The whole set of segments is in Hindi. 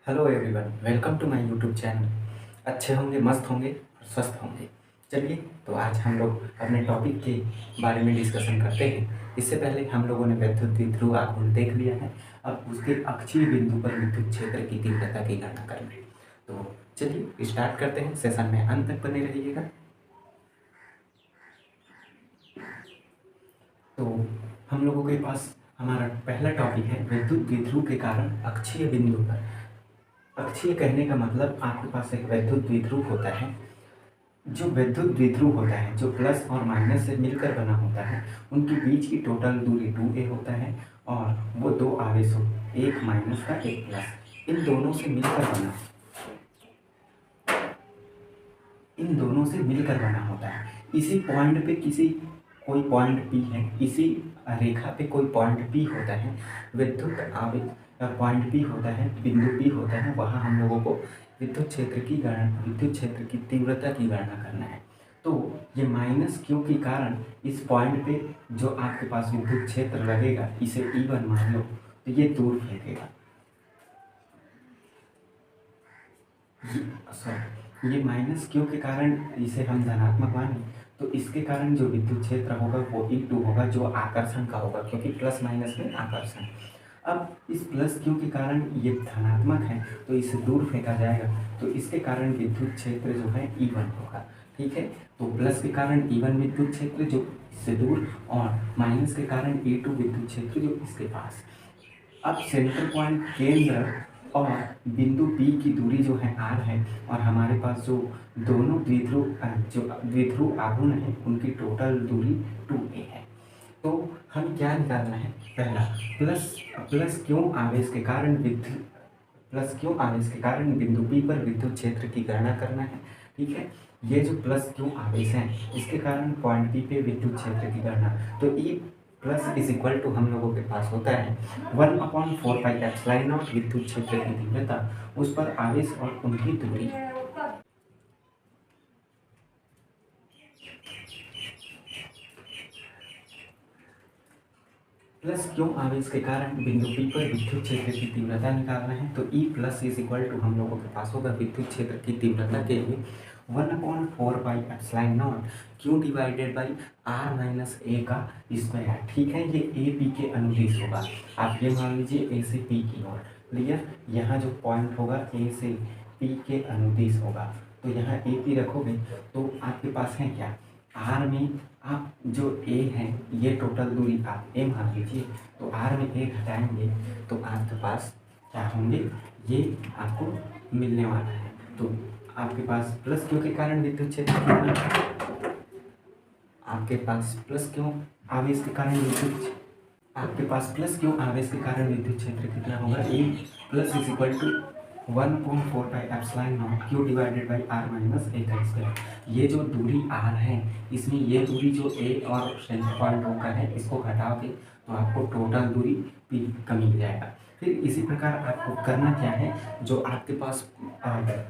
Hello everyone, welcome to my YouTube channel. अच्छे होंगे, मस्त होंगे और स्वस्थ होंगे। चलिए, तो आज हम लोग अपने टॉपिक के बारे में डिस्कशन करते हैं। इससे पहले हम लोगों ने विद्युत द्विध्रुव आघूर्ण देख लिया है। अब उसके अक्षीय बिंदु पर विद्युत क्षेत्र की तीव्रता की गणना करेंगे। तो चलिए स्टार्ट करते हैं। सेशन में अंत तक बने रहिएगा। तो हम लोगों के पास हमारा पहला टॉपिक है विद्युत द्विध्रुव के कारण अक्षीय बिंदु पर। अक्षीय कहने का मतलब आपके पास एक विद्युत द्विध्रुव होता है। जो विद्युत द्विध्रुव होता है, जो प्लस और माइनस से मिलकर बना होता है, उनके बीच की टोटल दूरी 2a होता है और वो दो आवेशों, एक माइनस का एक प्लस, इन दोनों से मिलकर बना होता है। इसी पॉइंट पे कोई पॉइंट P है, इसी रेखा पे कोई पॉइंट P होता है, विद्युत आवेश पॉइंट P होता है, बिंदु P होता है। वहाँ हम लोगों को विद्युत क्षेत्र की तीव्रता की गणना करना है। तो ये माइनस क्यू के कारण इस पॉइंट पे जो आपके पास विद्युत क्षेत्र लगेगा, इसे E1 मान लो, तो ये दूर फेंकेगा। ये माइनस क्यू के कारण इसे हम धनात्मक माने, तो इसके कारण जो विद्युत क्षेत्र होगा वो E2 होगा, जो आकर्षण का होगा, क्योंकि प्लस माइनस में आकर्षण। अब इस प्लस क्यू के कारण ये धनात्मक है, तो इसे दूर फेंका जाएगा, तो इसके कारण विद्युत क्षेत्र जो है E1 होगा। ठीक है, तो प्लस के कारण E1 विद्युत क्षेत्र जो इससे दूर, और माइनस के कारण E2 विद्युत क्षेत्र जो इसके पास। अब सेंटर पॉइंट केंद्र और बिंदु P की दूरी जो है r है, और हमारे पास जो दोनों द्विध्रुव आघूर्ण है, उनकी टोटल दूरी 2a है। तो हम क्या निकालना है? पहला, प्लस क्यों आवेश के कारण बिंदु P पर विद्युत क्षेत्र की गणना करना है। ठीक है, ये जो प्लस क्यों आवेश है, इसके कारण पॉइंट P पे विद्युत क्षेत्र की गणना। तो E plus is equal to हम लोगों के पास होता है 1/4πε0 विद्युत क्षेत्र की तीव्रता, उस पर आवेश और उनकी दूरी। प्लस क्यों आवेश के कारण बिंदु P पर विद्युत क्षेत्र की तीव्रता निकालना है। तो E plus is equal to हम लोगों के पास होगा विद्युत क्षेत्र की तीव्रता के लिए 1/4πε0 q divided by r minus a का स्क्वायर। ठीक है, ये ए पी के अनुदिश होगा। आप ये मान लीजिए ए से पी की ओर। क्लियर, यहाँ जो पॉइंट होगा ए से पी के अनुदिश होगा, तो यहाँ ए पी रखोगे तो आपके पास है क्या, आर में आप जो ए है, ये टोटल दूरी आप ए मान लीजिए, तो आर में ए घटाएंगे तो आपके पास क्या होंगे, ये आपको मिलने वाला है। तो आपके पास प्लस क्यू के कारण विद्युत क्षेत्र कितना, आपके पास प्लस क्यू आवेश के कारण विद्युत क्षेत्र कितना होगा, a plus is equal to 1/4πε0 q divided by r minus a का स्क्वायर। ये जो दूरी आर है, इसमें ये दूरी जो ए और सेंटर पॉइंट होकर है, इसको घटाओगे तो आपको टोटल दूरी पी का मिल जाएगा। फिर इसी प्रकार आपको करना क्या है, जो आपके पास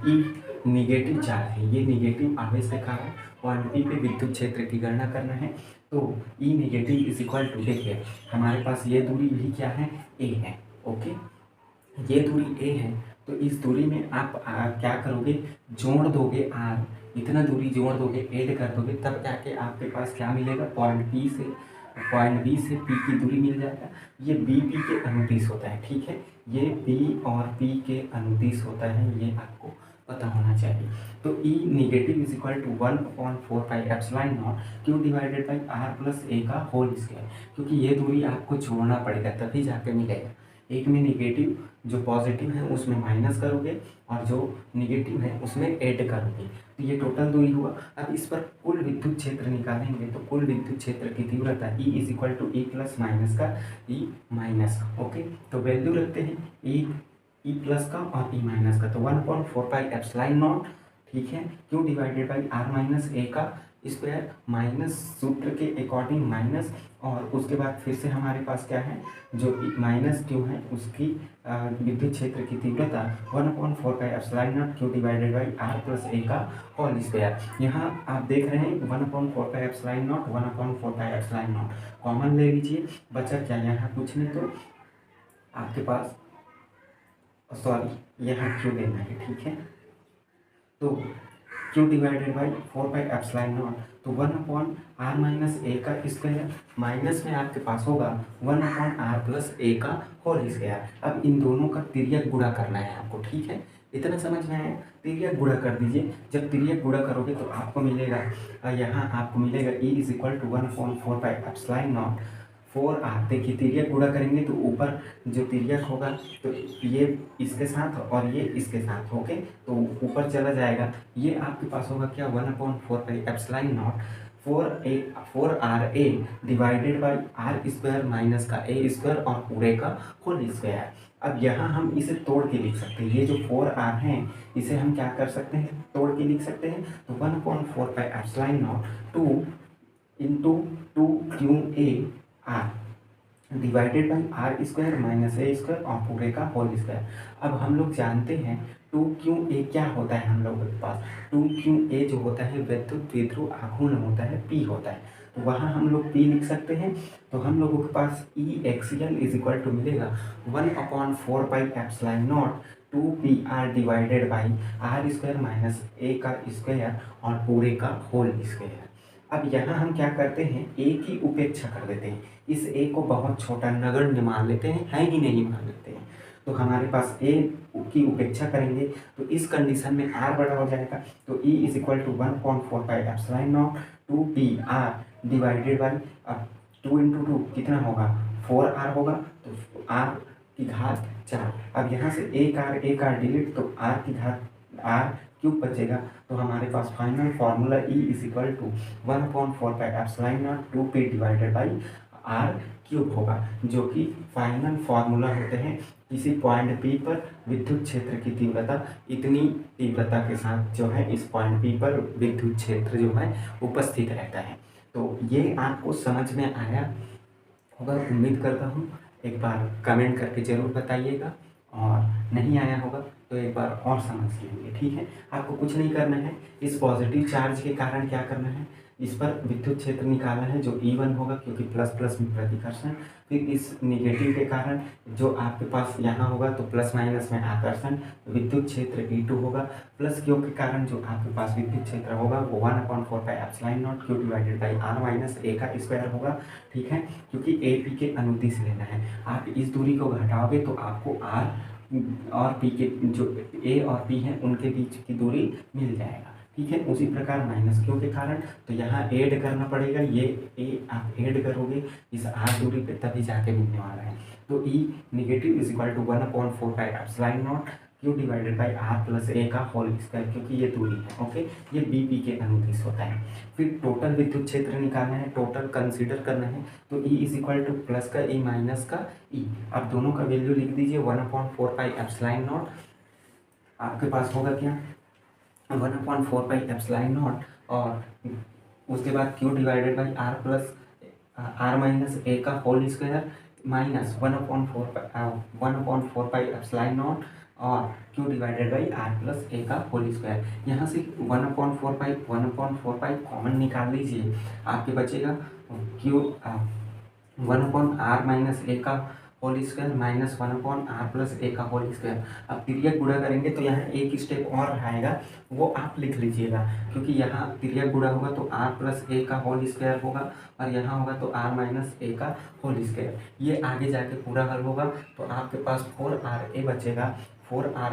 ई निगेटिव चार्ज है, ये निगेटिव आवेश के कारण पॉइंट पी पे विद्युत क्षेत्र की गणना करना है। तो ई नेगेटिव इज इक्वल टू, देखिए हमारे पास ये दूरी भी क्या है, ए है। ओके, ये दूरी ए है, तो इस दूरी में आप क्या करोगे, जोड़ दोगे आर, इतना दूरी जोड़ दोगे, ऐड कर दोगे, तब जाके आपके पास क्या मिलेगा, पॉइंट बी से पी की दूरी मिल जाएगा। ये बी पी के अनुदिश होता है। ठीक है, ये बी और पी के अनुदिश होता है, ये आपको पता होना चाहिए। तो e negative is equal to 1/4πε0 q divided by r plus a का होल स्क्वायर, क्योंकि ये दूरी आपको जोड़ना पड़ेगा तभी जाके मिलेगा। एक में निगेटिव, जो पॉजिटिव है उसमें माइनस करोगे, और जो निगेटिव है उसमें ऐड करोगे, तो ये टोटल दूरी हुआ। अब इस पर कुल विद्युत क्षेत्र निकालेंगे, तो कुल विद्युत क्षेत्र की तीव्रता E is equal to E plus minus का ई माइनस का। ओके, तो वैल्यू रखते हैं ई प्लस का और ई माइनस का, तो 1/4πε0, ठीक है, q divided by r minus a का स्क्वायर, माइनस सूत्र के अकॉर्डिंग माइनस, और उसके बाद फिर से हमारे पास क्या है, जो माइनस क्यू है उसकी विद्युत क्षेत्र की तीव्रता 1/4πε0 q divided by r plus a का होल स्क्वायर। यहाँ आप देख रहे हैं 1/4πε0 कॉमन ले लीजिए, बचा क्या, यहाँ कुछ नहीं, तो आपके पास सॉरी यहाँ क्यू देना है, ठीक है। तो Q divided by 4 pi epsilon not, तो 1/r - a का स्क्वायर माइनस में आपके पास होगा 1/r+a का होल स्क्वायर। अब इन दोनों का तिर्यक गुणा करना है आपको, ठीक है। इतना समझ में आया? तिर्यक गुणा कर दीजिए। जब तिर्यक गुणा करोगे तो आपको मिलेगा यहाँ आपको मिलेगा E = 1/4 pi epsilon naught 4r। देखिए तिर्यक गुणा करेंगे तो ऊपर जो तिर्यक होगा तो ये इसके साथ और ये इसके साथ, ओके, तो ऊपर चला जाएगा। ये आपके पास होगा क्या 1/4 pi epsilon naught 4r a divided by R square minus का a स्क्वायर और पूरे का होल स्क्वायर। अब यहाँ हम इसे तोड़ के लिख सकते हैं। ये जो 4r है इसे हम क्या कर सकते हैं, तोड़ के लिख सकते हैं। तो 1/4 pi epsilon naught 2 into 2qa r divided by R square minus a square और पूरे का होल स्क्वायर। अब हम लोग जानते हैं 2qa क्या होता है हम लोगों के पास। 2qa जो होता है विद्युत द्विध्रुव आघूर्ण होता है, P होता है, तो वहाँ हम लोग P लिख सकते हैं। तो हम लोगों के पास E axial is equal to मिलेगा 1/4 pi epsilon naught 2pr divided by R square minus a का स्क्वायर और पूरे का होल स्क्वायर। अब यहाँ हम क्या करते हैं, a की उपेक्षा कर देते हैं। इस a को बहुत छोटा नगण्य मान लेते हैं, है ही नहीं मान लेते हैं। तो हमारे पास a की उपेक्षा करेंगे तो इस कंडीशन में r बड़ा हो जाएगा। तो E = 1/4 pi epsilon naught 2pr divided by 2 × 2 कितना होगा 4r होगा, तो r की घात 4। अब यहाँ से एक r डिलीट, तो r की घात r क्यूब बचेगा। तो हमारे पास final formula E = 1/4 pi epsilon nought 2p divided by r cube होगा, जो कि फाइनल फार्मूला होते हैं किसी पॉइंट P पर विद्युत क्षेत्र की तीव्रता इतनी तीव्रता के साथ जो है इस पॉइंट P पर विद्युत क्षेत्र जो है उपस्थित रहता है। तो ये आपको समझ में आया होगा, उम्मीद करता हूँ। एक बार कमेंट करके ज़रूर बताइएगा, और नहीं आया होगा तो एक बार और समझ लेंगे, ठीक है। आपको कुछ नहीं करना है, इस पॉजिटिव चार्ज के कारण क्या करना है, इस पर विद्युत क्षेत्र निकालना है जो E1 होगा, क्योंकि प्लस प्लस में प्रतिकर्षण। फिर इस निगेटिव के कारण जो आपके पास यहाँ होगा तो प्लस माइनस में आकर्षण, विद्युत क्षेत्र E2 होगा। प्लस क्यू के कारण जो आपके पास विद्युत क्षेत्र होगा वो 1/4 pi epsilon naught q divided by r माइनस a का स्क्वायर होगा, ठीक है, क्योंकि ए पी के अनुदिश लेना है। आप इस दूरी को घटाओगे तो आपको r और p के जो a और p हैं उनके बीच की दूरी मिल जाएगा, ठीक है। उसी प्रकार माइनस क्यू के कारण तो यहाँ ऐड करना पड़ेगा, ये a आप ऐड करोगे इस r दूरी पे तभी जाके मिलने वाला है। तो E negative is equal to 1/4 pi epsilon naught q divided by r+a का होल स्क्वायर, क्योंकि ये दूरी है, ओके। ये बी पी के अनुदिश होता है। फिर टोटल विद्युत क्षेत्र निकालना है, टोटल कंसीडर करना है। तो E is equal two plus का E माइनस का E। अब दोनों का वैल्यू लिख दीजिए। 1/4 पाई एप्सिलॉन नॉट आपके पास होगा क्या 1/4 पाई एप्सिलॉन नॉट, और उसके बाद q डिवाइडेड बाई r माइनस a का whole square minus 1/4 pi epsilon naught और q डिवाइडेड बाई r+a का होल स्क्वायर। यहाँ से 1/4 पाई कॉमन निकाल लीजिए, आपके बचेगा q 1/r माइनस a का होल स्क्वायर माइनस 1/r+a का होल स्क्वायर। अब तिर्यक गुणा करेंगे तो यहाँ एक स्टेप और आएगा, वो आप लिख लीजिएगा, क्योंकि यहाँ तिर्यक गुणा होगा तो r+a का होल स्क्वायर होगा और यहाँ होगा तो r-a का होल स्क्वायर। ये आगे जाके पूरा हल होगा तो आपके पास 4ra बचेगा, 4ra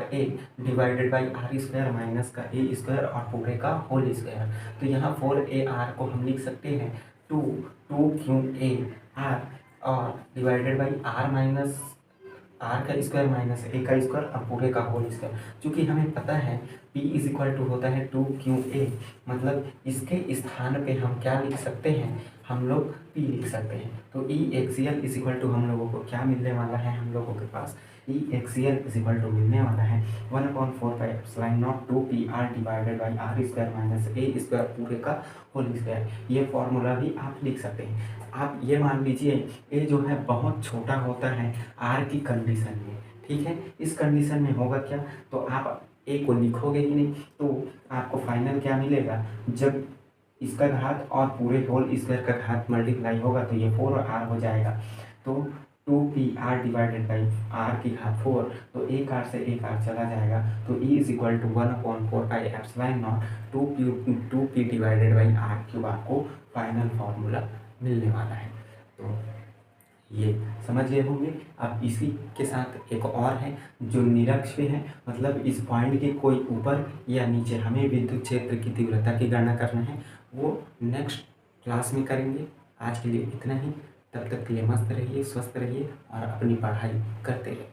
divided by r square minus का a स्क्वायर और पूरे का होल स्क्वायर। तो यहाँ 4ar को हम लिख सकते हैं 2qa r और divided by r minus r का स्क्वायर माइनस a का स्क्वायर और पूरे का होल स्क्वायर। चूँकि हमें पता है P इज इक्वल टू होता है 2qa, मतलब इसके स्थान पे हम क्या लिख सकते हैं, हम लोग P लिख सकते हैं। तो E axial is equal to हम लोगों को क्या मिलने वाला है, हम लोगों के पास E axial is equal to मिलने वाला है 1/4 pi epsilon naught 2pr divided by r square minus a square पूरे का होल स्क्वायर। ये फॉर्मूला भी आप लिख सकते हैं। आप ये मान लीजिए ये जो है बहुत छोटा होता है r की कंडीशन में, ठीक है। इस कंडीशन में होगा क्या, तो आप a को लिखोगे ही नहीं, तो आपको फाइनल क्या मिलेगा, जब इसका घात और पूरे होल स्क्वायर का घात मल्टीप्लाई होगा तो ये 4r हो जाएगा। तो 2pr डिवाइडेड बाई r की घात 4, तो एक r से एक r चला जाएगा, तो E is equal to 1/4πε0 2p divided by r cube आपको फाइनल फार्मूला मिलने वाला है। तो ये समझ गए होंगे। अब इसी के साथ एक और है जो निरक्ष पे है, मतलब इस पॉइंट के कोई ऊपर या नीचे हमें विद्युत क्षेत्र की तीव्रता की गणना करना है, वो नेक्स्ट क्लास में करेंगे। आज के लिए इतना ही, तब तक के लिए मस्त रहिए, स्वस्थ रहिए और अपनी पढ़ाई करते रहिए।